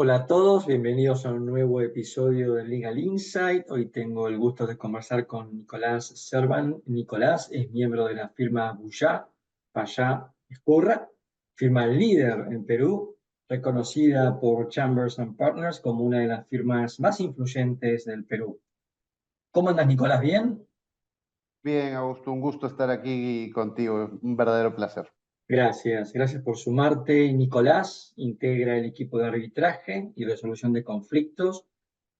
Hola a todos, bienvenidos a un nuevo episodio de Legal Insight. Hoy tengo el gusto de conversar con Nicolás Servan. Nicolás es miembro de la firma Buyá, Payá Escurra, firma líder en Perú, reconocida por Chambers and Partners como una de las firmas más influyentes del Perú. ¿Cómo andas, Nicolás? ¿Bien? Bien, Augusto, un gusto estar aquí contigo, un verdadero placer. Gracias por sumarte. Nicolás integra el equipo de arbitraje y resolución de conflictos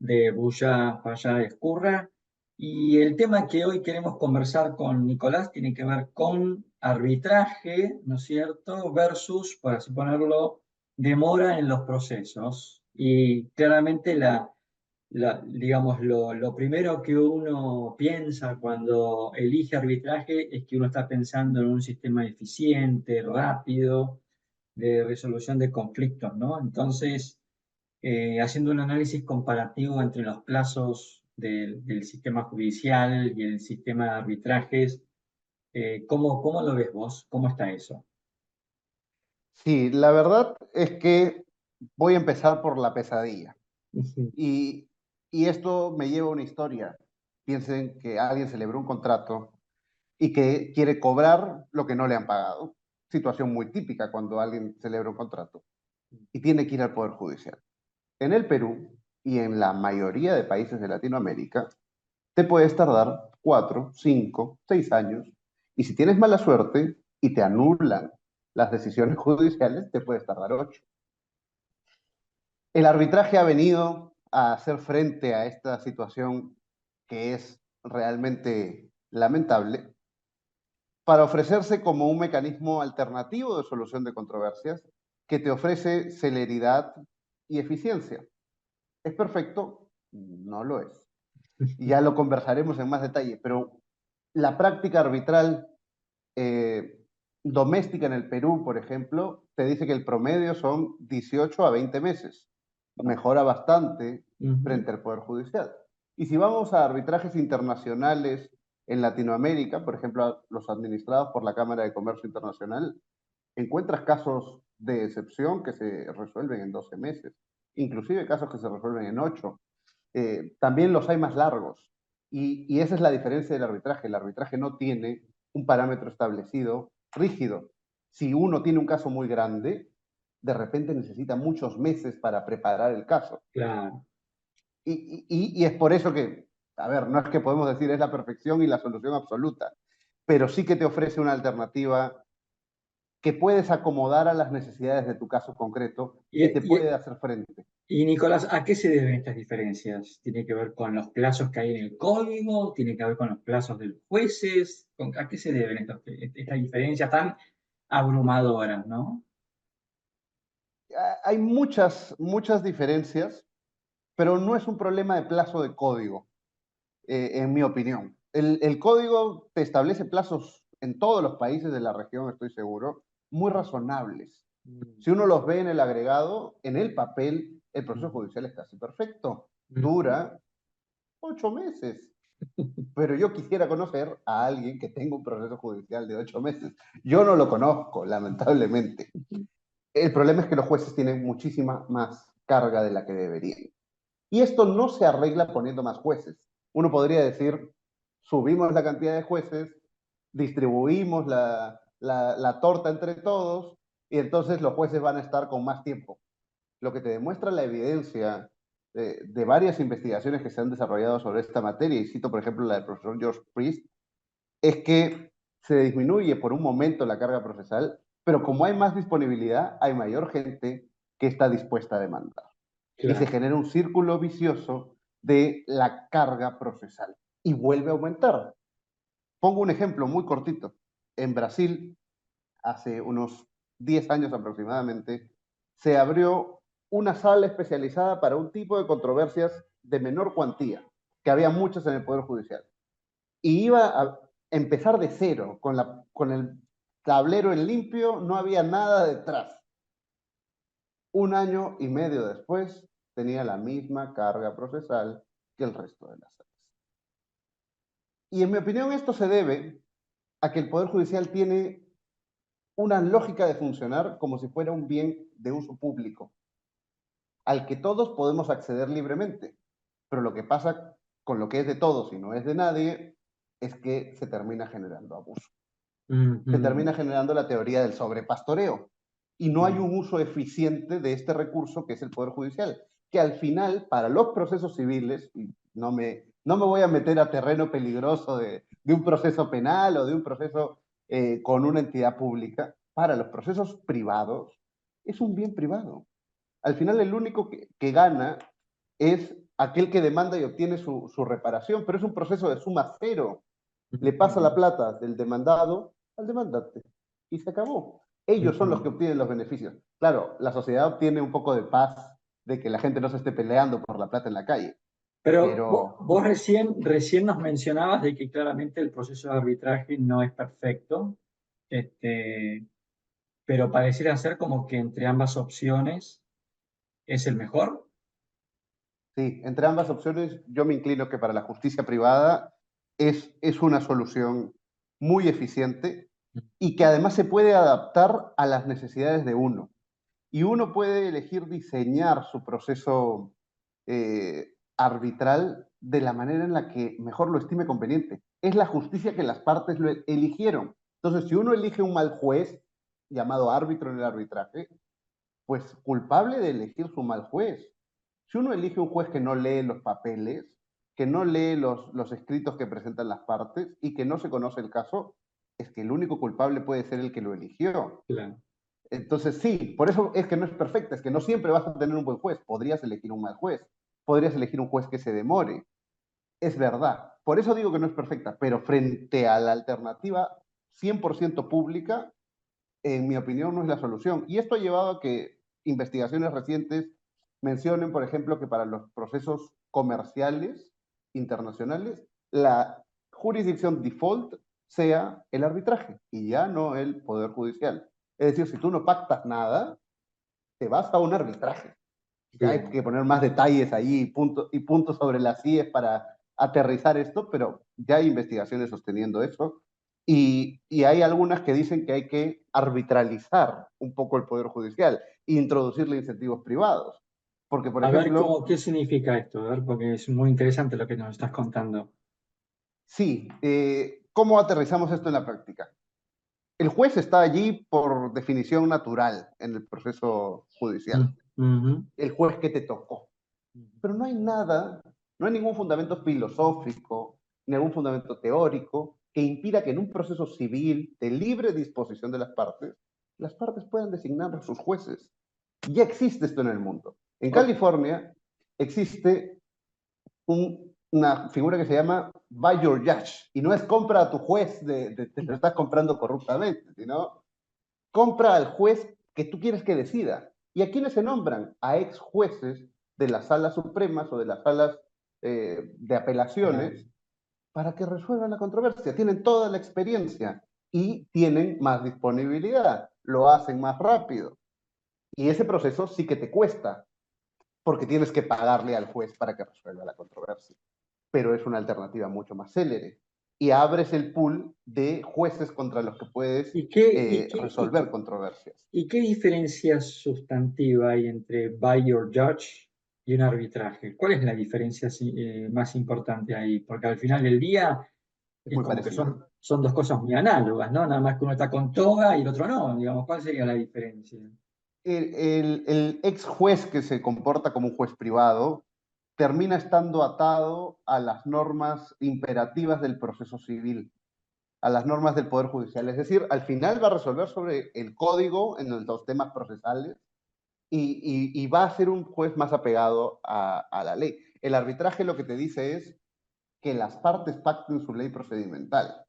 de Buya Falla Escurra. Y el tema que hoy queremos conversar con Nicolás tiene que ver con arbitraje, ¿no es cierto?, versus, por así ponerlo, demora en los procesos. Y claramente digamos, lo primero que uno piensa cuando elige arbitraje es que uno está pensando en un sistema eficiente, rápido, de resolución de conflictos, ¿no? Entonces, haciendo un análisis comparativo entre los plazos del sistema judicial y el sistema de arbitrajes, ¿cómo lo ves vos? ¿Cómo está eso? Sí, la verdad es que voy a empezar por la pesadilla. Ujú. Y, y esto me lleva a una historia. Piensen que alguien celebró un contrato y que quiere cobrar lo que no le han pagado. Situación muy típica cuando alguien celebra un contrato y tiene que ir al Poder Judicial. En el Perú y en la mayoría de países de Latinoamérica, te puedes tardar 4, 5, 6 años. Y si tienes mala suerte y te anulan las decisiones judiciales, te puedes tardar 8. El arbitraje ha venido a hacer frente a esta situación que es realmente lamentable para ofrecerse como un mecanismo alternativo de solución de controversias que te ofrece celeridad y eficiencia. ¿Es perfecto? No lo es. Y ya lo conversaremos en más detalle, pero la práctica arbitral eh, doméstica en el Perú, por ejemplo, te dice que el promedio son 18 a 20 meses. Mejora bastante Ujú. frente al Poder Judicial. Y si vamos a arbitrajes internacionales en Latinoamérica, por ejemplo, los administrados por la Cámara de Comercio Internacional, encuentras casos de excepción que se resuelven en 12 meses, inclusive casos que se resuelven en 8. También los hay más largos. Y esa es la diferencia del arbitraje. El arbitraje no tiene un parámetro establecido rígido. Si uno tiene un caso muy grande, de repente necesita muchos meses para preparar el caso. Claro. Y es por eso que, a ver, no es que podemos decir es la perfección y la solución absoluta, pero sí que te ofrece una alternativa que puedes acomodar a las necesidades de tu caso concreto Y, y te y- puede hacer frente. y, Nicolás, ¿a qué se deben estas diferencias? ¿Tiene que ver con los plazos que hay en el código? ¿Tiene que ver con los plazos de los jueces? ¿A qué se deben estas diferencias tan abrumadoras, ¿no? Hay muchas diferencias, pero no es un problema de plazo de código, en mi opinión. El código te establece plazos en todos los países de la región, estoy seguro, muy razonables. Mm, Si uno los ve en el agregado, en el papel, el proceso mm, judicial es casi perfecto. mm. Dura 8 meses. Pero yo quisiera conocer a alguien que tenga un proceso judicial de 8 meses. Yo no lo conozco, lamentablemente. El problema es que los jueces tienen muchísima más carga de la que deberían. Y esto no se arregla poniendo más jueces. Uno podría decir, subimos la cantidad de jueces, distribuimos la torta entre todos y entonces los jueces van a estar con más tiempo. Lo que te demuestra la evidencia de varias investigaciones que se han desarrollado sobre esta materia, y cito por ejemplo la del profesor George Priest, es que se disminuye por un momento la carga procesal, pero como hay más disponibilidad, hay mayor gente que está dispuesta a demandar y se Claro. genera un círculo vicioso de la carga procesal y vuelve a aumentar. Pongo un ejemplo muy cortito. En Brasil, hace unos 10 años aproximadamente, se abrió una sala especializada para un tipo de controversias de menor cuantía, que había muchas en el Poder Judicial. Y iba a empezar de cero, con el tablero en limpio, no había nada detrás. Un año y medio después, tenía la misma carga procesal que el resto de las salas. Y en mi opinión esto se debe a que el Poder Judicial tiene una lógica de funcionar como si fuera un bien de uso público. al que todos podemos acceder libremente. Pero lo que pasa con lo que es de todos y no es de nadie es que se termina generando abuso. Se Ujú. termina generando la teoría del sobrepastoreo. Y no hay un uso eficiente de este recurso que es el Poder Judicial, que al final, para los procesos civiles, y no me voy a meter a terreno peligroso de un proceso penal o de un proceso con una entidad pública, para los procesos privados es un bien privado. Al final el único que gana es aquel que demanda y obtiene su reparación, pero es un proceso de suma cero. Le pasa la plata del demandado al demandante y se acabó. Ellos son los que Ujú. obtienen los beneficios. Claro, la sociedad obtiene un poco de paz de que la gente no se esté peleando por la plata en la calle, Pero pero vos recién nos mencionabas de que claramente el proceso de arbitraje no es perfecto, este, pero pareciera ser como que entre ambas opciones es el mejor. sí, entre ambas opciones yo me inclino que para la justicia privada es una solución muy eficiente y que además se puede adaptar a las necesidades de uno. Y uno puede elegir diseñar su proceso arbitral de la manera en la que mejor lo estime conveniente. Es la justicia que las partes lo eligieron. Entonces, si uno elige un mal juez, llamado árbitro en el arbitraje, pues culpable de elegir su mal juez. Si uno elige un juez que no lee los papeles, que no lee los escritos que presentan las partes y que no se conoce el caso, es que el único culpable puede ser el que lo eligió. Claro. Entonces, sí, por eso es que no es perfecta, es que no siempre vas a tener un buen juez. Podrías elegir un mal juez, podrías elegir un juez que se demore. Es verdad. Por eso digo que no es perfecta, pero frente a la alternativa 100% pública, en mi opinión, no es la solución. Y esto ha llevado a que investigaciones recientes mencionen, por ejemplo, que para los procesos comerciales internacionales, la jurisdicción default sea el arbitraje y ya no el Poder Judicial. Es decir, si tú no pactas nada, te vas a un arbitraje. Ya hay Bien. que poner más detalles ahí y puntos sobre las IES para aterrizar esto, pero ya hay investigaciones sosteniendo eso. Y hay algunas que dicen que hay que arbitralizar un poco el Poder Judicial e introducirle incentivos privados. Porque, por A ver ejemplo, qué significa esto, a ver, porque es muy interesante lo que nos estás contando. sí, ¿cómo aterrizamos esto en la práctica? El juez está allí por definición natural en el proceso judicial, Mm, ujú. el juez que te tocó. Pero no hay nada, no hay ningún fundamento filosófico, ni algún fundamento teórico que impida que en un proceso civil de libre disposición de las partes puedan designar a sus jueces. Ya existe esto en el mundo. En Ok. California existe una figura que se llama buy your judge, y no es compra a tu juez, te lo estás comprando corruptamente, sino compra al juez que tú quieres que decida. ¿Y a quiénes se nombran? A ex jueces de las salas supremas o de las salas de Claro. apelaciones para que resuelvan la controversia. Tienen toda la experiencia y tienen más disponibilidad, lo hacen más rápido. Y ese proceso sí que te cuesta, porque tienes que pagarle al juez para que resuelva la controversia. Pero es una alternativa mucho más célere. Y abres el pool de jueces contra los que puedes ¿Y qué, y qué, y resolver qué, controversias. y qué diferencia sustantiva hay entre buy your judge y un arbitraje? ¿Cuál es la diferencia más importante ahí? Porque al final del día Es es muy como que parecido. son dos cosas muy análogas, ¿no? Nada más que uno está con toga y el otro no, digamos, ¿cuál sería la diferencia? El ex juez que se comporta como un juez privado termina estando atado a las normas imperativas del proceso civil, a las normas del Poder Judicial. Es decir, al final va a resolver sobre el código en los temas procesales y va a ser un juez más apegado a la ley. El arbitraje lo que te dice es que las partes pacten su ley procedimental.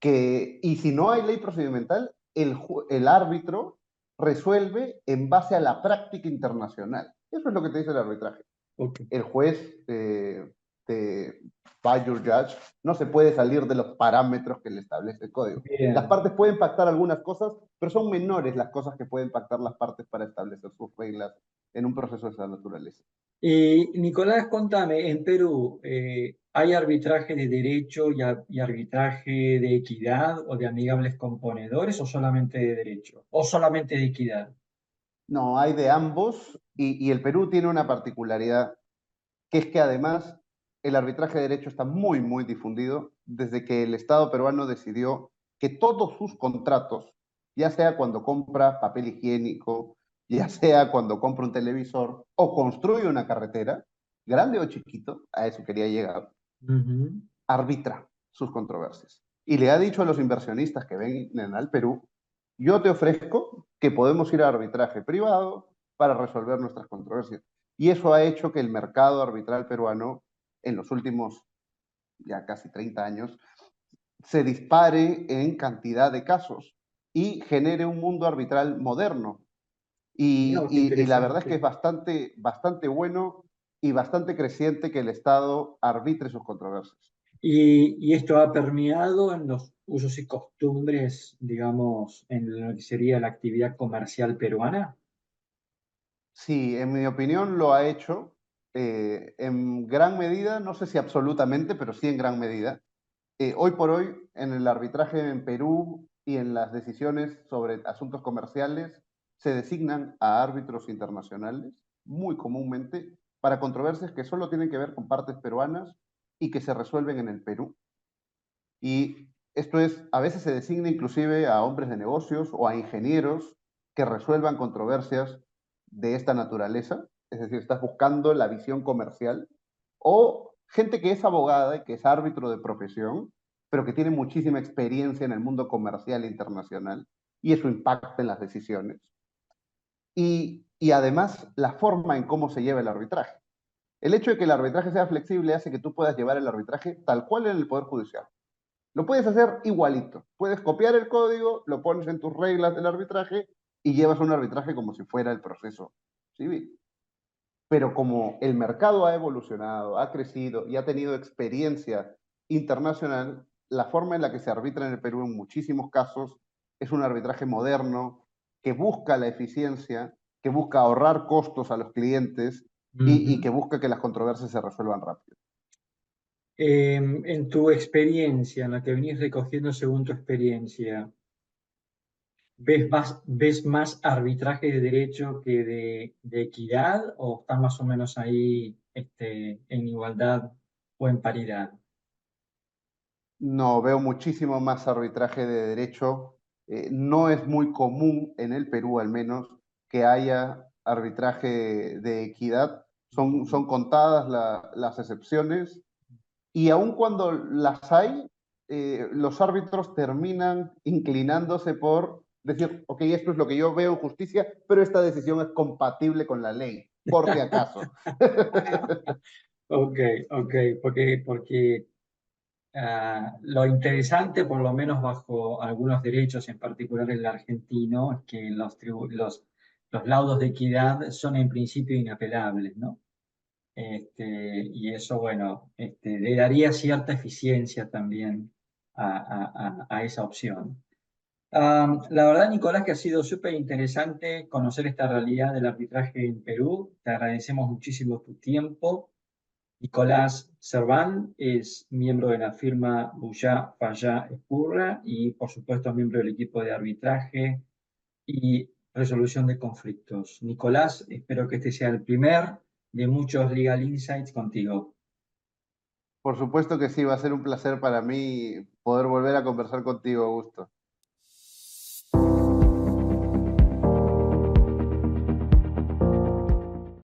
Y si no hay ley procedimental, el árbitro resuelve en base a la práctica internacional. Eso es lo que te dice el arbitraje. Ok, El juez de by your judge no se puede salir de los parámetros que le establece el código. Las bien. partes pueden pactar algunas cosas, pero son menores las cosas que pueden pactar las partes para establecer sus reglas en un proceso de esa naturaleza. Y Nicolás, contame, en Perú, ¿hay arbitraje de derecho y arbitraje de equidad o de amigables componedores o solamente de derecho? ¿O solamente de equidad? No, hay de ambos y el Perú tiene una particularidad, que es que además el arbitraje de derecho está muy, muy difundido desde que el Estado peruano decidió que todos sus contratos, ya sea cuando compra papel higiénico, ya sea cuando compra un televisor o construye una carretera, grande o chiquito, a eso quería llegar, Ujú. arbitra sus controversias. Y le ha dicho a los inversionistas que ven al Perú, yo te ofrezco que podemos ir a arbitraje privado para resolver nuestras controversias. Y eso ha hecho que el mercado arbitral peruano en los últimos ya casi 30 años se dispare en cantidad de casos y genere un mundo arbitral moderno. Mira, qué Y la verdad es que es interesante. bastante, bastante bueno y bastante creciente que el Estado arbitre sus controversias. Y esto ha permeado en los usos y costumbres, digamos, en lo que sería la actividad comercial peruana. Sí, en mi opinión lo ha hecho en gran medida, no sé si absolutamente, pero sí en gran medida. Hoy por hoy, en el arbitraje en Perú y en las decisiones sobre asuntos comerciales, se designan a árbitros internacionales, muy comúnmente, para controversias que solo tienen que ver con partes peruanas y que se resuelven en el Perú. Y esto es, a veces se designa inclusive a hombres de negocios o a ingenieros que resuelvan controversias de esta naturaleza, es decir, estás buscando la visión comercial, o gente que es abogada y que es árbitro de profesión, pero que tiene muchísima experiencia en el mundo comercial internacional, y eso impacta en las decisiones. Y además, la forma en cómo se lleva el arbitraje. El hecho de que el arbitraje sea flexible hace que tú puedas llevar el arbitraje tal cual en el Poder Judicial. Lo puedes hacer igualito. Puedes copiar el código, lo pones en tus reglas del arbitraje y llevas un arbitraje como si fuera el proceso civil. Pero como el mercado ha evolucionado, ha crecido y ha tenido experiencia internacional, la forma en la que se arbitra en el Perú en muchísimos casos es un arbitraje moderno que busca la eficiencia, que busca ahorrar costos a los clientes y Ujú. que busca que las controversias se resuelvan rápido. En tu experiencia, en la que venís recogiendo según tu experiencia, ves más arbitraje de derecho que de equidad o están más o menos ahí en igualdad o en paridad? No, veo muchísimo más arbitraje de derecho. No es muy común en el Perú, al menos, que haya arbitraje de equidad. Son contadas las excepciones y aun cuando las hay, los árbitros terminan inclinándose por decir, ok, esto es lo que yo veo en justicia, pero esta decisión es compatible con la ley, por si acaso. Ok, ok, porque lo interesante, por lo menos bajo algunos derechos, en particular el argentino, es que los laudos de equidad son en principio inapelables, ¿no? Y eso, bueno, le daría cierta eficiencia también a esa opción. La verdad, Nicolás, que ha sido súper interesante conocer esta realidad del arbitraje en Perú. Te agradecemos muchísimo tu tiempo. Nicolás Serván es miembro de la firma Bullá Fayá Escurra y, por supuesto, miembro del equipo de arbitraje y resolución de conflictos. Nicolás, espero que este sea el primer de muchos Legal Insights contigo. Por supuesto que sí, va a ser un placer para mí poder volver a conversar contigo, Augusto.